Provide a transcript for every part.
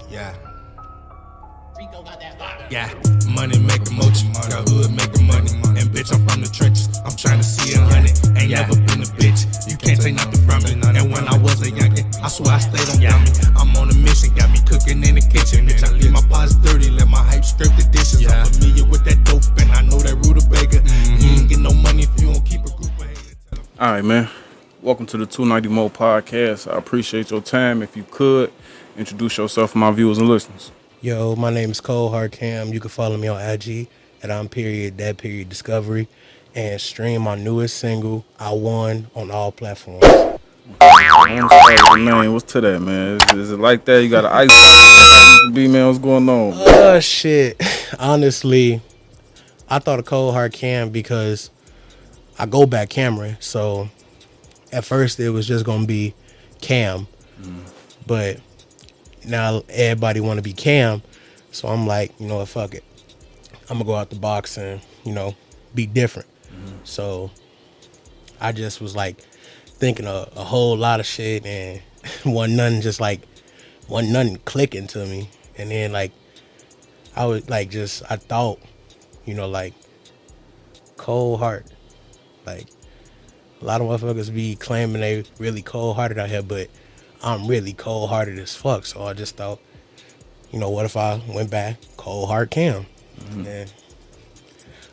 Yeah. Rico got that fire. Yeah, money make the motion, got hood make the money. And bitch, I'm from the trenches, I'm trying to see 100. Ain't never been a bitch, you can't take nothing from me. And when I was a youngin', I swear I stayed on dummy. I'm on a mission, got me cooking in the kitchen. Bitch, I leave my pots dirty, let my hype scrape the dishes. I'm familiar with that dope, and I know that rutabaga. You ain't get no money if you don't keep a group of haters. Alright, man. Welcome to the 290 Mo podcast. I appreciate your time. If you could, introduce yourself to my viewers and listeners. Yo, my name is ColdHeart Cam. You can follow me on IG at Discovery and stream my newest single, I Won, on all platforms. Man, what's to that, man? Is it like that? You got an ice be, man? What's going on? Shit. Honestly, I thought of ColdHeart Cam because I go back Cameron. So at first it was just gonna be Cam, but now everybody want to be Cam, so I'm like, you know what, fuck it. I'm gonna go out the box and, be different. So I just was like thinking a whole lot of shit, and wasn't nothing clicking to me. And then I thought, like cold heart. Like a lot of motherfuckers be claiming they really cold hearted out here, but I'm really cold hearted as fuck. So I just thought, what if I went back cold heart Cam? And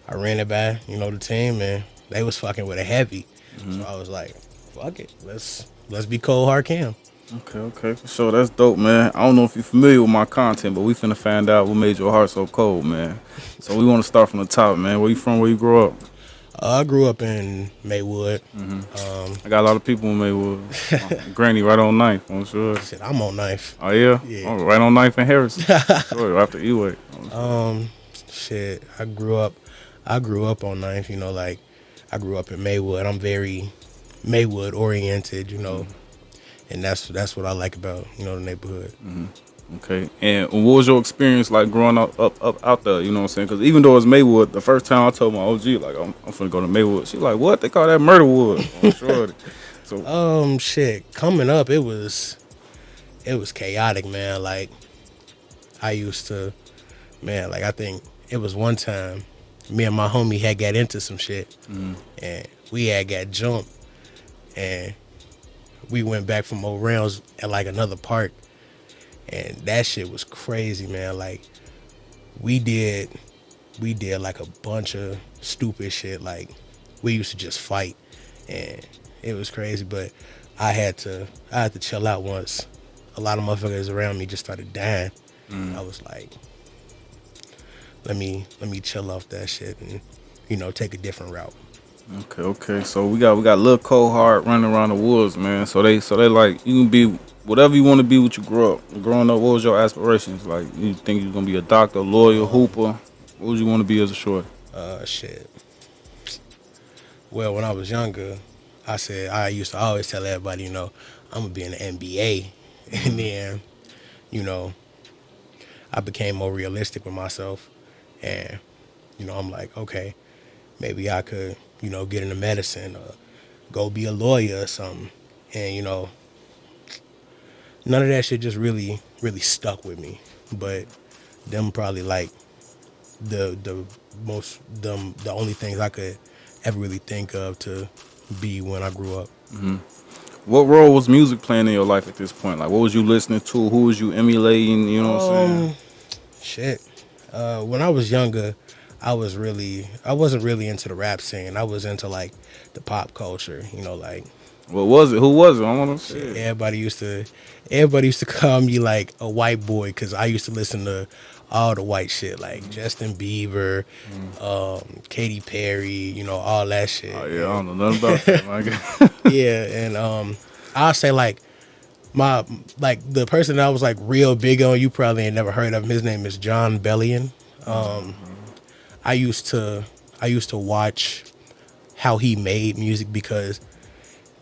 I ran it by, the team, and they was fucking with a heavy. So I was like, fuck it, let's be cold heart Cam. Okay, for sure. That's dope, man. I don't know if you're familiar with my content, but we finna find out what made your heart so cold, man. So we want to start from the top, man. Where you from? Where you grew up? I grew up in Maywood. I got a lot of people in Maywood. Granny right on 9th, I'm sure. Shit, I'm on 9th. Oh, yeah? Yeah. Oh, right on 9th and Harrison. Sure, after Eway. Shit, I grew up on 9th, I grew up in Maywood. I'm very Maywood oriented, and that's what I like about, the neighborhood. Okay, and what was your experience like growing up out there? You know what I'm saying? Because even though it's Maywood, the first time I told my OG, like, I'm finna go to Maywood, she like, what? They call that Murderwood. I'm sure. So, shit, coming up, it was chaotic, man. Like, I used to, man, I think it was one time, me and my homie had got into some shit, and we had got jumped, and we went back from old rounds at another park. And that shit was crazy, man. Like, we did a bunch of stupid shit. Like, we used to just fight, and it was crazy. But I had to chill out once a lot of motherfuckers around me just started dying. I was like, let me chill off that shit and, take a different route. Okay. So we got little cold heart running around the woods, man. So they like, you can be whatever you want to be what you grew up. Growing up, what was your aspirations? Like, you think you was gonna be a doctor, lawyer, hooper? What would you want to be as a short? Shit. Well, when I was younger, I used to always tell everybody, I'm gonna be in the NBA. And then, I became more realistic with myself. And, I'm like, okay, maybe I could, get into medicine or go be a lawyer or something. And, none of that shit just really, really stuck with me. But them probably the only things I could ever really think of to be when I grew up. What role was music playing in your life at this point? Like, what was you listening to? Who was you emulating? You know what I'm saying? Shit. When I was younger, I wasn't really into the rap scene. I was into the pop culture, What was it? Who was it? I want to see. Everybody used to call me a white boy because I used to listen to all the white shit, like Justin Bieber, Katy Perry, all that shit. Oh, yeah, I don't know nothing about that, man. Yeah, and I'll say the person that I was real big on, you probably ain't never heard of him. His name is John Bellion. I used to watch how he made music because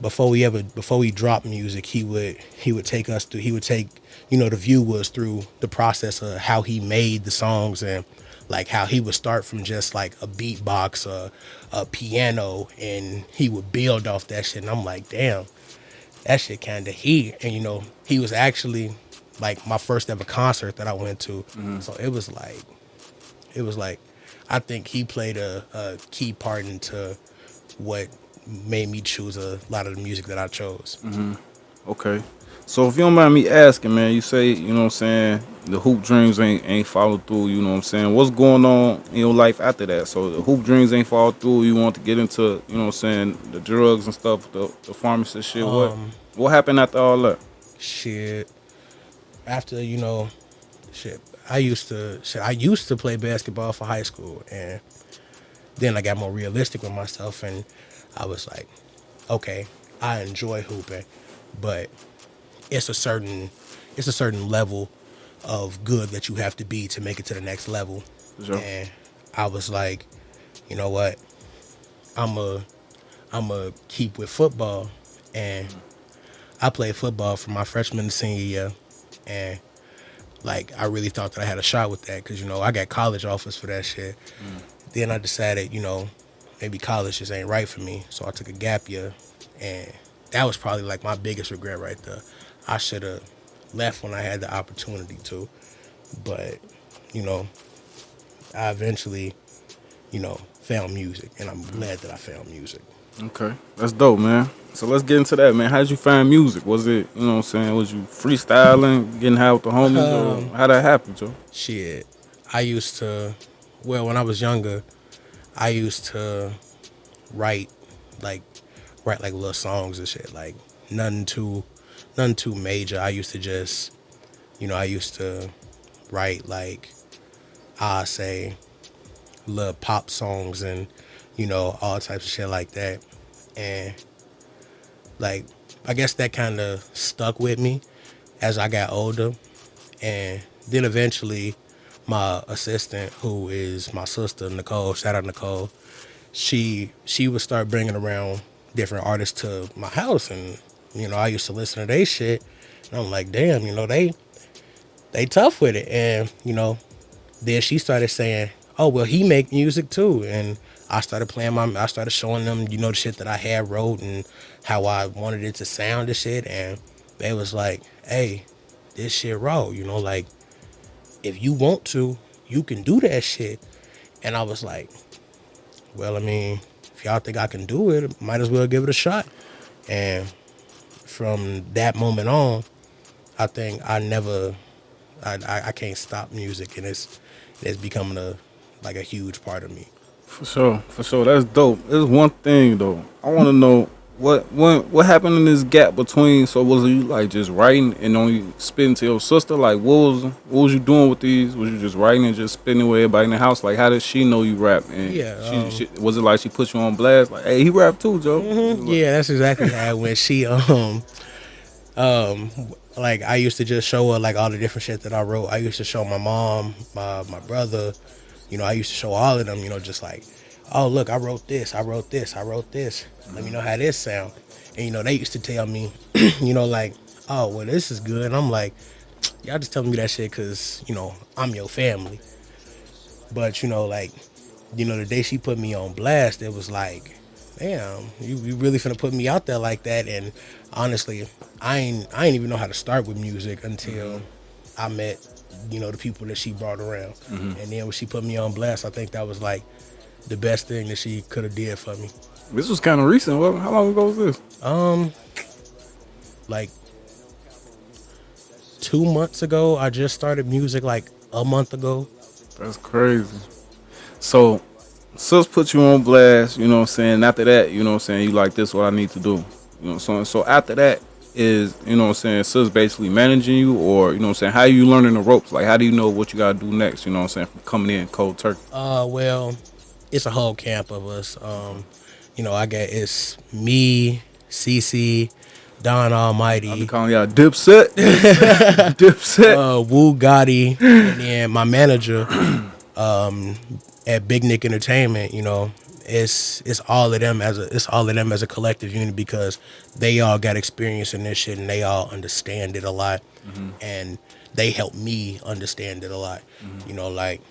before he dropped music, he would take the viewers through the process of how he made the songs and how he would start from just a beatbox or a piano, and he would build off that shit. And I'm like, damn, that shit kind of heat. And he was actually like my first ever concert that I went to. So it was like I think he played a key part into what made me choose a lot of the music that I chose. Okay. So if you don't mind me asking, man, you say, you know what I'm saying, the hoop dreams ain't followed through, you know what I'm saying? What's going on in your life after that? So the hoop dreams ain't followed through, you want to get into, you know what I'm saying, the drugs and stuff, the pharmacist shit. What happened after all that? Shit. After, shit, I used to play basketball for high school, and then I got more realistic with myself, and I was like, okay, I enjoy hooping, but it's a certain it's a certain level of good that you have to be to make it to the next level. For sure. And I was like, you know what? I'm a keep with football, and I played football from my freshman to senior year, and like I really thought that I had a shot with that because I got college offers for that shit. Then I decided, maybe college just ain't right for me, so I took a gap year, and that was probably like my biggest regret right there. I should have left when I had the opportunity to, but you know, I eventually, found music, and I'm glad that I found music. Okay. That's dope, man. So let's get into that, man. How did you find music? Was it, you know what I'm saying, was you freestyling, getting high with the homies, or how that happened, Joe? Shit, I used to, well, when I was younger, I used to write like write like little songs and shit, like nothing too nothing too major. I used to write like I say little pop songs and all types of shit like that. And like I guess that kind of stuck with me as I got older. And then eventually my assistant, who is my sister Nicole, shout out Nicole, she would start bringing around different artists to my house, and I used to listen to their shit, and I'm like, damn, they tough with it. And then she started saying, oh well, he make music too. And I started showing them the shit that I had wrote and how I wanted it to sound and shit. And they was like, hey, this shit raw, like if you want to, you can do that shit. And I was like, well, I mean, if y'all think I can do it, might as well give it a shot. And from that moment on, I think I can't stop music, and it's becoming a huge part of me. For sure, for sure. That's dope. There's one thing though. I want to know what happened in this gap between. So was you like just writing and only spitting to your sister? Like what was you doing with these? Was you just writing and just spitting with everybody in the house? Like how did she know you rap? And Yeah, she was it like she put you on blast? Like hey, he rap too, Joe. yeah, that's exactly how it went. She um like I used to just show her like all the different shit that I wrote. I used to show my mom, my brother, I used to show all of them, just like, oh look, I wrote this, I wrote this, I wrote this. Let me know how this sound. And they used to tell me, like, oh well, this is good. And I'm like, y'all just telling me that shit because I'm your family. But like, the day she put me on blast, it was like, damn, you really finna put me out there like that. And honestly, I ain't even know how to start with music until I met the people that she brought around. And then when she put me on blast, I think that was like the best thing that she could have did for me. This was kind of recent. How long ago was this? Like 2 months ago. I just started music like a month ago. That's crazy. So, sis put you on blast, you know what I'm saying? After that, you know what I'm saying, you like this what I need to do. So after that is, you know what I'm saying, sis basically managing you or, you know what I'm saying, how you learning the ropes? Like how do you know what you gotta do next, you know what I'm saying, from coming in cold turkey? Well, it's a whole camp of us. It's me, CC, Don I Almighty, be calling y'all Dipset. Dipset. Wu Gotti, and then my manager at Big Nick Entertainment. It's all of them as a collective unit because they all got experience in this shit and they all understand it a lot, and they help me understand it a lot. Like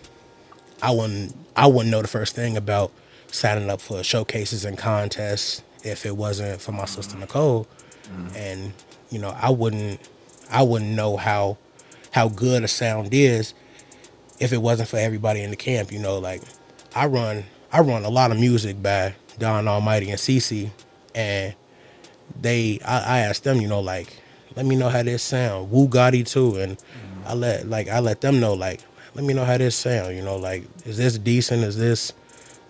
I wouldn't know the first thing about signing up for showcases and contests if it wasn't for my sister Nicole, and I wouldn't know how how good a sound is if it wasn't for everybody in the camp. You know, like I run a lot of music by Don Almighty and CC, and I asked them, you know, like, let me know how this sound. Wu Gotti too, and I let them know, like, let me know how this sound. You know, like, is this decent? Is this,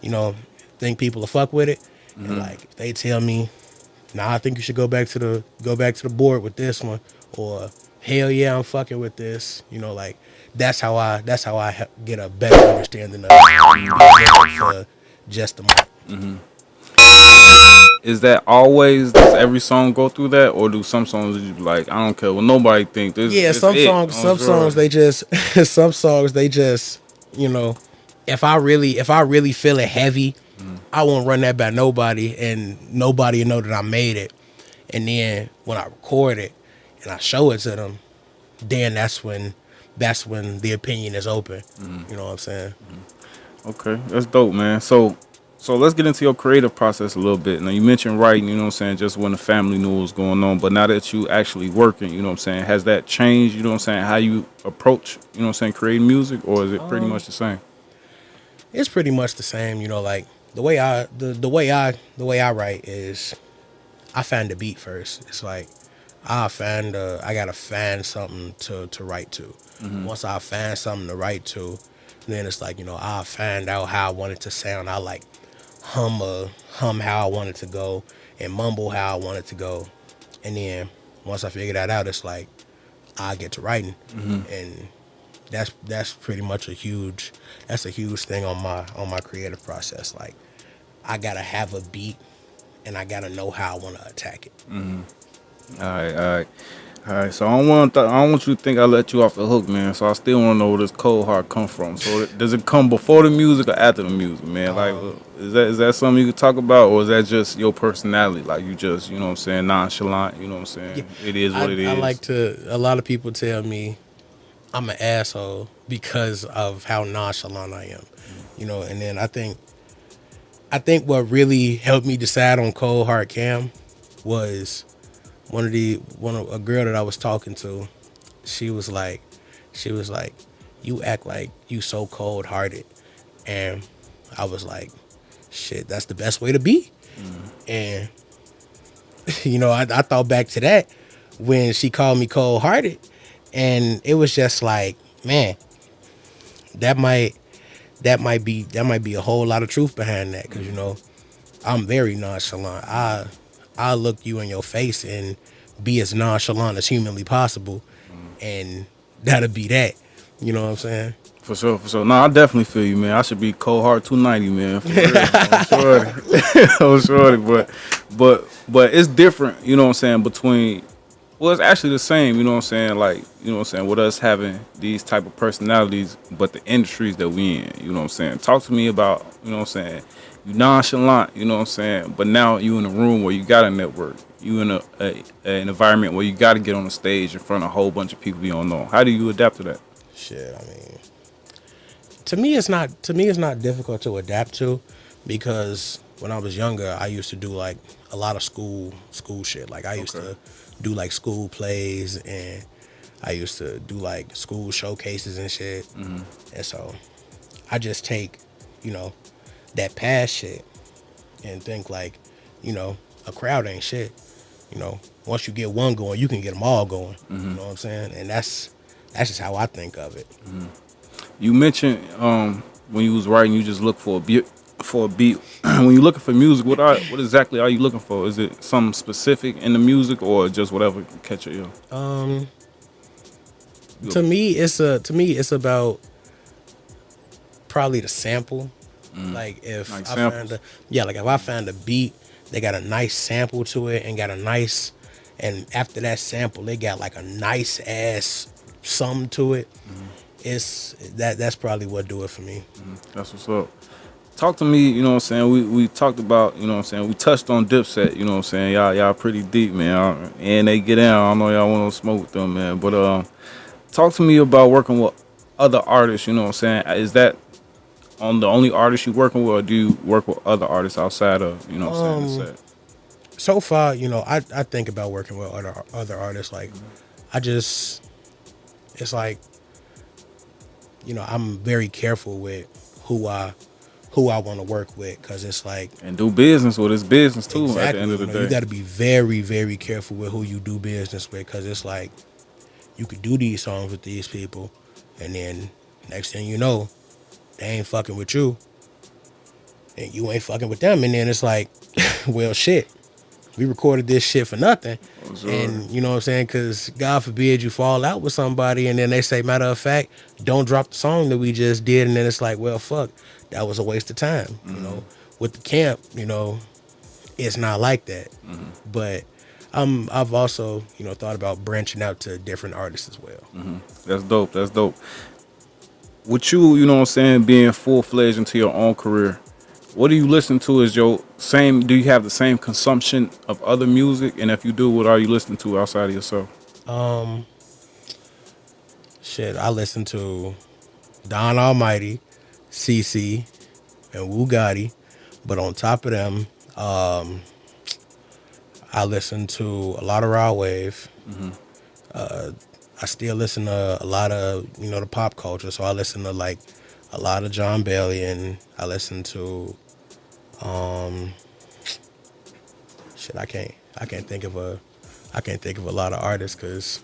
you know, think people will fuck with it? And like, if they tell me, nah, I think you should go back to the board with this one, or hell yeah, I'm fucking with this. You know, like that's how I get a better understanding of it for just the mic. Is that always, does every song go through that, or do some songs you be like, I don't care what nobody think, this Yeah, this some it. songs, I'm sure. they just, some songs they just, you know, if I really feel it heavy, I won't run that by nobody, and nobody will know that I made it. And then when I record it and I show it to them, then that's when the opinion is open. You know what I'm saying? Okay, that's dope, man. So let's get into your creative process a little bit. Now you mentioned writing, you know what I'm saying, just when the family knew what was going on, but now that you actually working, you know what I'm saying, has that changed, you know what I'm saying, how you approach, you know what I'm saying, creating music, or is it pretty much the same? It's pretty much the same. You know, like the way I write is I find the beat first. It's like I gotta find something to write to. Once I find something to write to, then it's like, you know, I find out how I want it to sound. I like hum how I want it to go and mumble how I want it to go. And then once I figure that out, it's like I get to writing. And that's pretty much a huge thing on my creative process. Like I gotta have a beat and I gotta know how I wanna attack it. All right, all right. All right, so I don't want you to think I let you off the hook, man. So I still want to know where this cold heart come from. So does it come before the music or after the music, man? Like, is that something you could talk about, or is that just your personality? Like you just, you know what I'm saying, nonchalant. You know what I'm saying? Yeah. It is what it is. I like to. A lot of people tell me I'm an asshole because of how nonchalant I am. You know, and then I think what really helped me decide on Cold Heart Cam was a girl that I was talking to. She was like, you act like you so cold hearted, and I was like, shit, that's the best way to be. And you know, I thought back to that when she called me cold hearted, and it was just like, man, that might be a whole lot of truth behind that, because you know I'm very nonchalant. I look you in your face and be as nonchalant as humanly possible, and that'll be that. You know what I'm saying? For sure, for sure. No, I definitely feel you, man. I should be cold heart 290, man. For real. I'm sure. I'm sure. But it's different, you know what I'm saying, between, well, it's actually the same, you know what I'm saying, like, you know what I'm saying, with us having these type of personalities, but the industries that we in, you know what I'm saying. Talk to me about, you know what I'm saying, you nonchalant, you know what I'm saying, but now you in a room where you got a network. You in an environment where you got to get on the stage in front of a whole bunch of people you don't know. How do you adapt to that? Shit, I mean, to me it's not difficult to adapt to, because when I was younger I used to do like a lot of school shit. Like I used to do like school plays, and I used to do like school showcases and shit. And so I just take, you know, that past shit and think like, you know, a crowd ain't shit. You know, once you get one going, you can get them all going. You know what I'm saying? And that's just how I think of it. You mentioned when you was writing, you just look for a beat. When you're looking for music, what exactly are you looking for? Is it something specific in the music, or just whatever catch your ear? To me, it's about probably the sample. Like if Like I samples? if I find a beat, they got a nice sample to it, and and after that sample, they got like a nice ass sum to it. It's that's probably what do it for me. That's what's up. Talk to me, you know what I'm saying? We talked about, you know what I'm saying? We touched on Dipset, you know what I'm saying? Y'all pretty deep, man. And they get down. I know y'all want to smoke with them, man. But talk to me about working with other artists, you know what I'm saying? Is that on the only artist you working with, or do you work with other artists outside of, you know what I'm saying, the set? So far, you know, I think about working with other artists. Like, it's like, I'm very careful with who I want to work with, because it's like, And do business with his business too. At the exactly, end of the you day, got to be very, very careful with who you do business with, because it's like you could do these songs with these people, and then next thing you know, they ain't fucking with you, and you ain't fucking with them, and then it's like, well, shit, we recorded this shit for nothing. sure. And you know what I'm saying? Because God forbid you fall out with somebody and then they say, matter of fact, don't drop the song that we just did. And then it's like, well, fuck, that was a waste of time. With the camp, it's not like that. But I've also, thought about branching out to different artists as well. That's dope. That's dope. With you, you know what I'm saying, being full fledged into your own career, what do you listen to? Is your same? Do you have the same consumption of other music? And if you do, what are you listening to outside of yourself? Shit, I listen to Don Almighty, CC, and Wu Gotti. But on top of them, I listen to a lot of raw wave. I still listen to a lot of the pop culture. So I listen to like a lot of John Bailey, and I listen to shit. I can't think of a lot of artists, because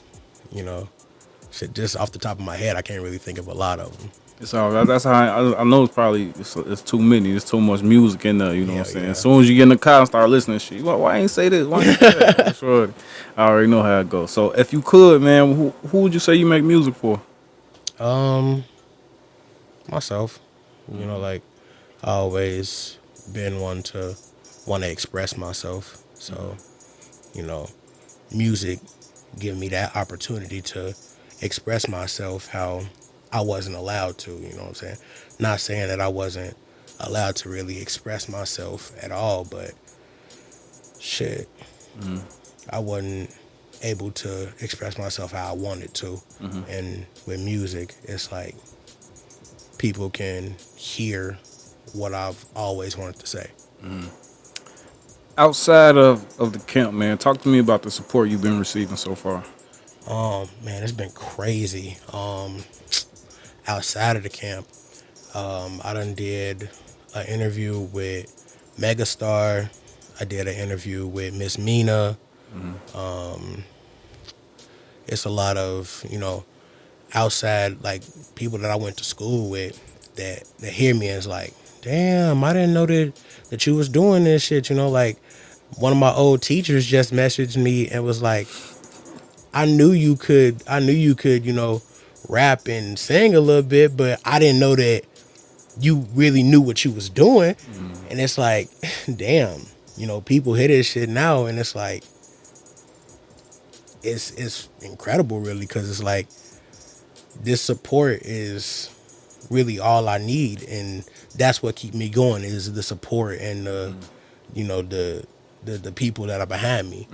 shit, just off the top of my head, I can't really think of a lot of them. It's all right. That's how I know. It's too many. It's too much music in there. You know what I'm saying. Yeah. As soon as you get in the car and start listening to shit, why ain't say this? Why ain't say that? That's right. I already know how it goes. So if you could, man, who would you say you make music for? Myself, like I always been one to want to express myself. So, music give me that opportunity to express myself how I wasn't allowed to, you know what I'm saying? Not saying that I wasn't allowed to really express myself at all, but shit, I wasn't able to express myself how I wanted to. And with music, it's like people can hear what I've always wanted to say. Outside of the camp, man, talk to me about the support you've been receiving so far. Man, it's been crazy. Outside of the camp, I done did an interview with Megastar. I did an interview with Miss Mina. It's a lot of, outside, like, people that I went to school with that hear me and is like, damn, I didn't know that you was doing this shit, like, one of my old teachers just messaged me and was like, I knew you could, rap and sing a little bit, but I didn't know that you really knew what you was doing. And it's like, damn, people hear this shit now, and it's like, it's incredible, really, because it's like, this support is really all I need, and that's what keep me going, is the support and the people that are behind me.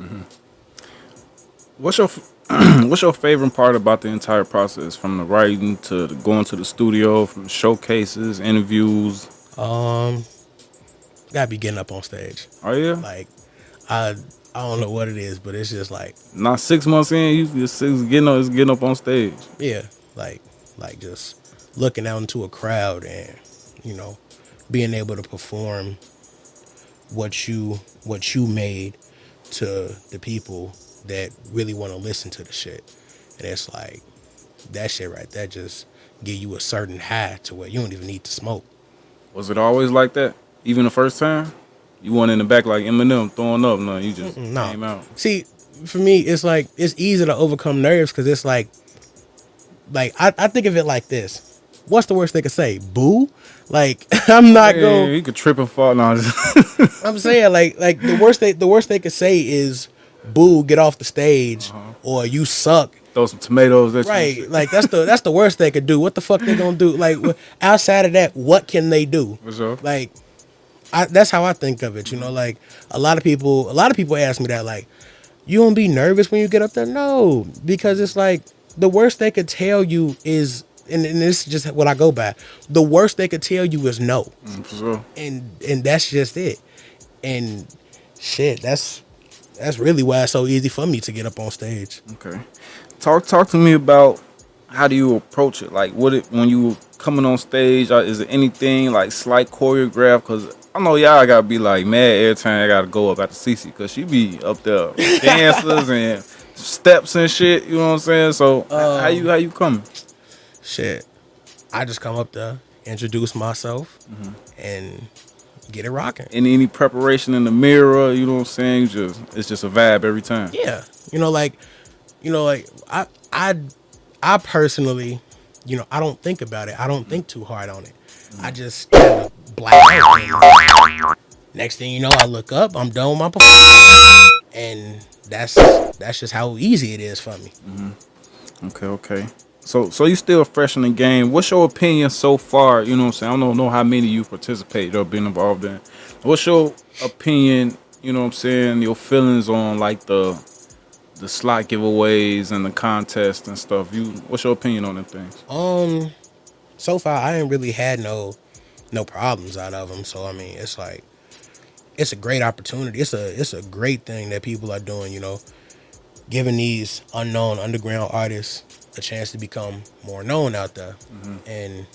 What's your what's your favorite part about the entire process, from the writing to the going to the studio, from showcases, interviews? Gotta be getting up on stage. Oh yeah, Like, I don't know what it is, but it's just like, not 6 months in, you just getting up on stage. yeah, like just looking out into a crowd and being able to perform what you made to the people that really want to listen to the shit. And it's like, that shit right there just give you a certain high to where you don't even need to smoke. Was it always like that? Even the first time, you went in the back like Eminem throwing up. No, you just No. came out. See, for me, it's like, it's easy to overcome nerves, because it's like I think of it like this. What's the worst they could say? Boo? Like, I'm not going. You could trip and fall. No, I'm saying, like the worst they could say is boo, get off the stage, or you suck. throw some tomatoes at you. Right, like that's the worst they could do. What the fuck they gonna do? Like, outside of that, what can they do? For sure. Like, that's how I think of it. Like, a lot of people ask me that, like, you don't be nervous when you get up there? No, because it's like, the worst they could tell you is, and this is just what I go by, the worst they could tell you is no. For sure. And that's just it. And shit, that's really why it's so easy for me to get up on stage. Okay. Talk to me about how do you approach it? Like, when you coming on stage? Is it anything like slight choreograph? Cause I know y'all gotta be like mad every time I gotta go up at the CC, cause she be up there with dancers and steps and shit. You know what I'm saying? So how you coming? Shit. I just come up there, introduce myself, and get it rocking. Any preparation in the mirror? You know what I'm saying? It's just a vibe every time. Yeah. Like I personally, I don't think about it. I don't think too hard on it. I just kind of black out. And next thing you know, I look up, I'm done with my performance, and that's just how easy it is for me. Okay. So you still fresh in the game. What's your opinion so far? You know what I'm saying? I don't know how many you participate or been involved in. What's your opinion, you know what I'm saying, your feelings on like the slot giveaways and the contest and stuff? What's your opinion on them things? So far I ain't really had no problems out of them. So I mean, it's like it's a great opportunity. It's a great thing that people are doing. Giving these unknown underground artists a chance to become more known out there. And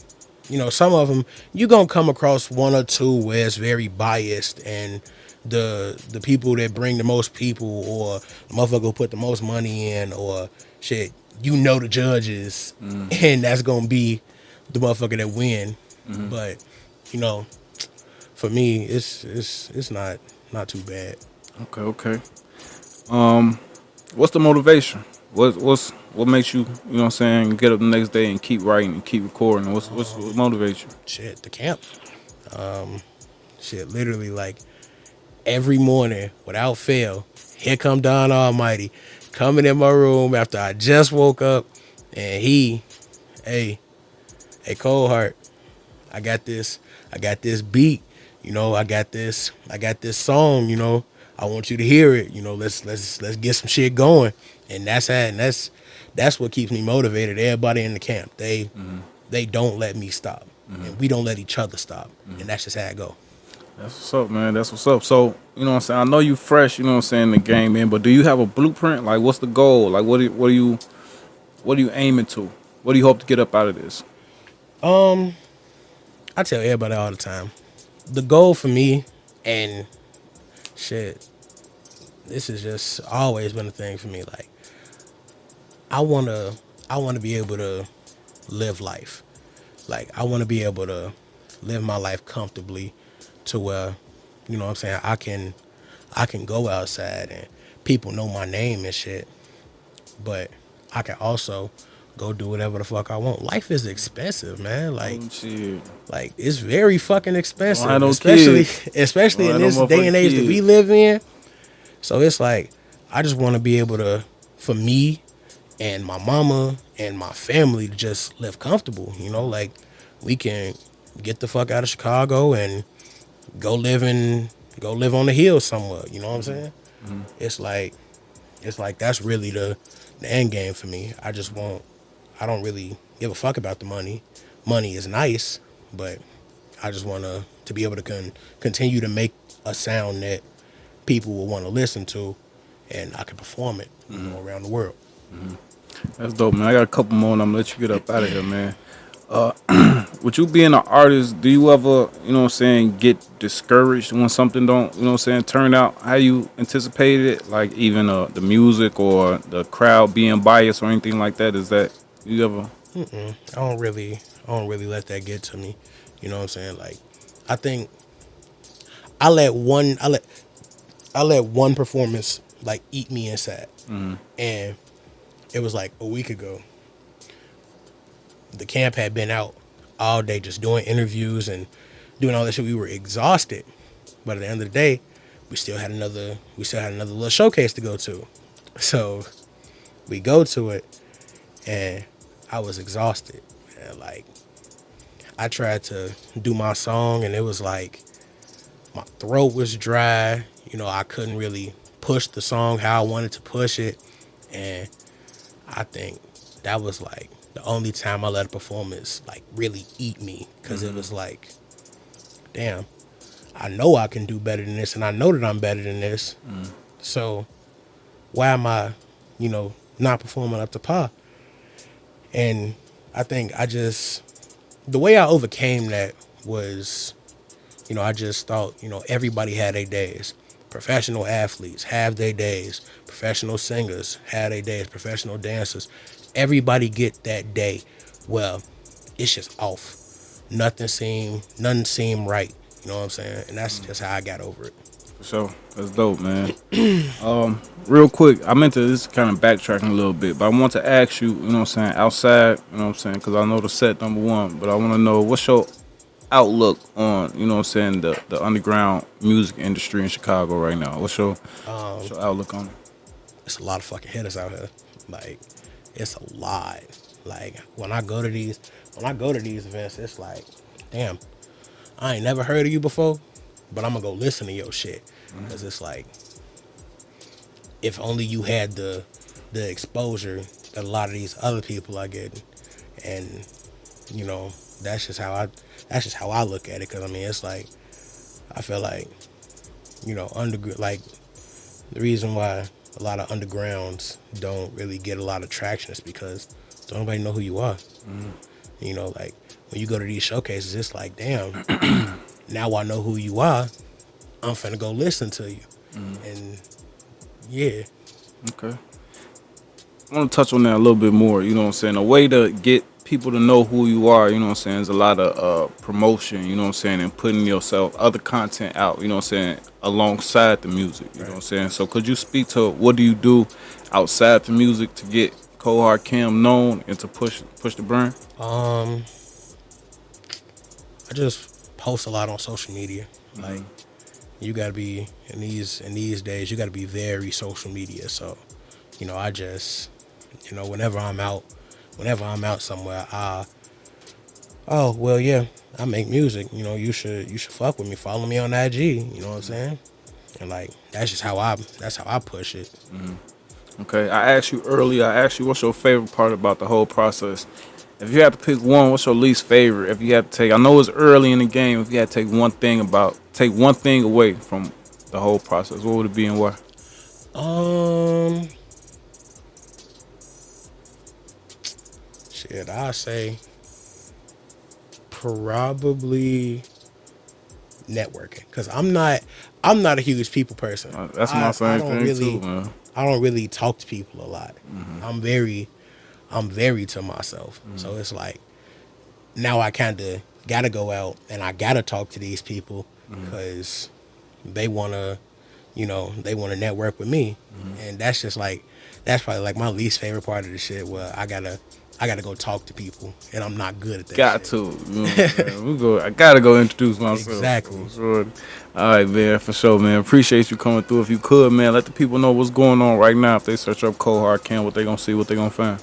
some of them you gonna come across one or two where it's very biased, and the people that bring the most people, or the motherfucker who put the most money in, or shit, the judges, and that's gonna be the motherfucker that win. But you know, for me, it's not too bad. Okay. What's the motivation? What makes you, you know what I'm saying, get up the next day and keep writing and keep recording? What motivates you? Shit, the camp. Shit, literally, like every morning without fail, here come Don Almighty coming in my room after I just woke up, and hey, ColdHeart, I got this beat, I got this song, I want you to hear it, let's get some shit going. And that's what keeps me motivated. Everybody in the camp, they don't let me stop, and we don't let each other stop, and that's just how it go. That's what's up, man. That's what's up. So, you know what I'm saying? I know you fresh, you know what I'm saying, in the game, man, but do you have a blueprint? Like, what's the goal? Like, what are you aiming to? What do you hope to get up out of this? I tell everybody all the time, the goal for me, and shit, this has just always been a thing for me. Like, I wanna be able to live life. Like, I wanna be able to live my life comfortably, to where, what I'm saying, I can go outside and people know my name and shit. But I can also go do whatever the fuck I want. Life is expensive, man. Like, Shit. like it's very fucking expensive, Don't have no especially kids. especially Don't in have this no day and motherfucking age that we kids. live in. So it's like I just want to be able to, for me and my mama and my family, to just live comfortable. Like we can get the fuck out of Chicago and go live on the hill somewhere. You know what I'm saying? It's like that's really the end game for me. I don't really give a fuck about the money. Money is nice, but I just want to be able to continue to make a sound that people will want to listen to, and I can perform it around the world. That's dope, man. I got a couple more and I'm gonna let you get up out of here, man. With you being an artist, do you ever, you know what I'm saying, get discouraged when something don't, you know what I'm saying, turn out how you anticipated it? Like even the music or the crowd being biased or anything like that? Is that you ever? I don't really let that get to me. You know what I'm saying? Like, I think I let one performance like eat me inside, and it was like a week ago. The camp had been out all day just doing interviews and doing all that shit. We were exhausted, but at the end of the day, we still had another little showcase to go to. So we go to it, and I was exhausted. And like, I tried to do my song, and it was like my throat was dry. I couldn't really push the song how I wanted to push it, and I think that was like the only time I let a performance like really eat me, because it was like, damn, I know I can do better than this, and I know that I'm better than this. So why am I, not performing up to par? And I think the way I overcame that was, I just thought, everybody had their days. Professional athletes have their days. Professional singers have their days. Professional dancers. Everybody get that day. Well, it's just off. Nothing seemed right. You know what I'm saying? And that's just how I got over it. For sure. That's dope, man. Real quick, I meant to this kind of backtracking a little bit, but I want to ask you, you know what I'm saying, outside, you know what I'm saying, because I know the set number one, but I want to know what's your outlook on, you know what I'm saying, the underground music industry in Chicago right now. What's your outlook on it? It's a lot of fucking hitters out here. Like, it's a lot. Like when I go to these events, it's like, damn, I ain't never heard of you before, but I'm gonna go listen to your shit. Cause it's like, if only you had the exposure that a lot of these other people are getting, and that's just how I look at it. Cause I mean, it's like, I feel like, like the reason why a lot of undergrounds don't really get a lot of traction is because don't nobody know who you are. Like when you go to these showcases, it's like, damn, now I know who you are. I'm finna go listen to you. And yeah. Okay. I want to touch on that a little bit more. You know what I'm saying? A way to get people to know who you are, you know what I'm saying, is a lot of promotion, you know what I'm saying, and putting yourself, other content out, you know what I'm saying, alongside the music, you know what I'm saying. So could you speak to what do you do outside the music to get ColdHeart Cam known and to push the brand? I just post a lot on social media. Like, you gotta be in these days, you gotta be very social media. So, I just, whenever I'm out somewhere, oh well, yeah, I make music. You should fuck with me. Follow me on IG. You know what I'm saying? And like, that's how I push it. Okay, I asked you earlier, what's your favorite part about the whole process? If you had to pick one, what's your least favorite? If you had to take, I know it's early in the game, if you had to take one thing away from the whole process, what would it be and why? Shit, I say probably networking, because I'm not a huge people person. That's my same thing really, too, man. I don't really talk to people a lot. I'm very to myself. So it's like, now I kind of gotta go out and I gotta talk to these people because they wanna network with me, and that's just like, that's probably like my least favorite part of the shit. Where I gotta go talk to people, and I'm not good at that. Got shit. to. You know what I'm saying? I gotta go introduce myself. Exactly. Sure. All right, man, for sure, man. Appreciate you coming through. If you could, man, let the people know what's going on right now. If they search up ColdHeart Cam, what they gonna see, what they gonna find.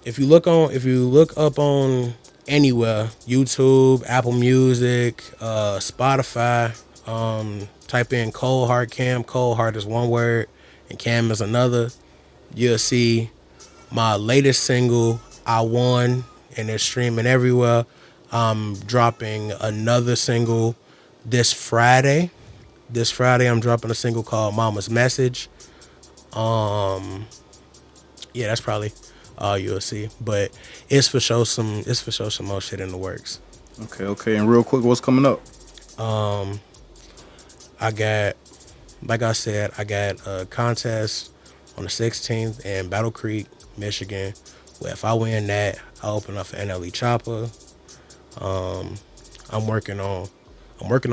If you look up on anywhere, YouTube, Apple Music, Spotify, type in ColdHeart Cam. ColdHeart is one word and Cam is another. You'll see my latest single, I Won, and it's streaming everywhere. I'm dropping another single this Friday. I'm dropping a single called Mama's Message. Yeah, that's probably all you'll see. But it's for sure some more shit in the works. Okay. And real quick, what's coming up? I got a contest on the 16th in Battle Creek, Michigan. Where if I win that, I open up for NLE Chopper. I'm working on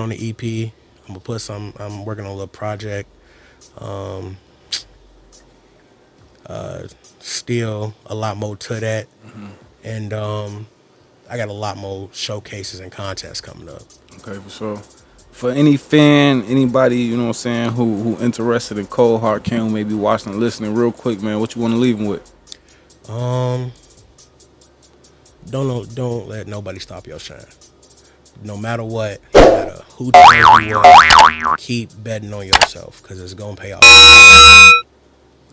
the EP. I'm working on a little project. Still a lot more to that. And I got a lot more showcases and contests coming up. Okay, for sure. For any fan, anybody, you know what I'm saying, who interested in ColdHeart Cam, who may be watching and listening, real quick, man, what you want to leave them with? Don't let nobody stop your shine. No matter what, no matter who tells you what, keep betting on yourself, because it's gonna pay off.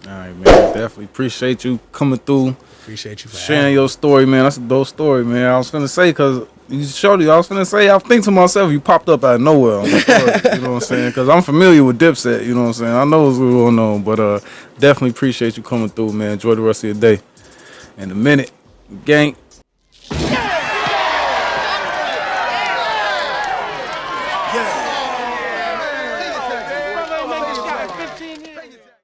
All right, man. Definitely appreciate you coming through. Appreciate you for sharing your story, man. That's a dope story, man. I was finna say, because you showed it. I was finna say, I think to myself, you popped up out of nowhere on the story. You know what I'm saying? Because I'm familiar with Dipset. You know what I'm saying? I know what's going on, but definitely appreciate you coming through, man. Enjoy the rest of your day. In a minute, gang. Yeah.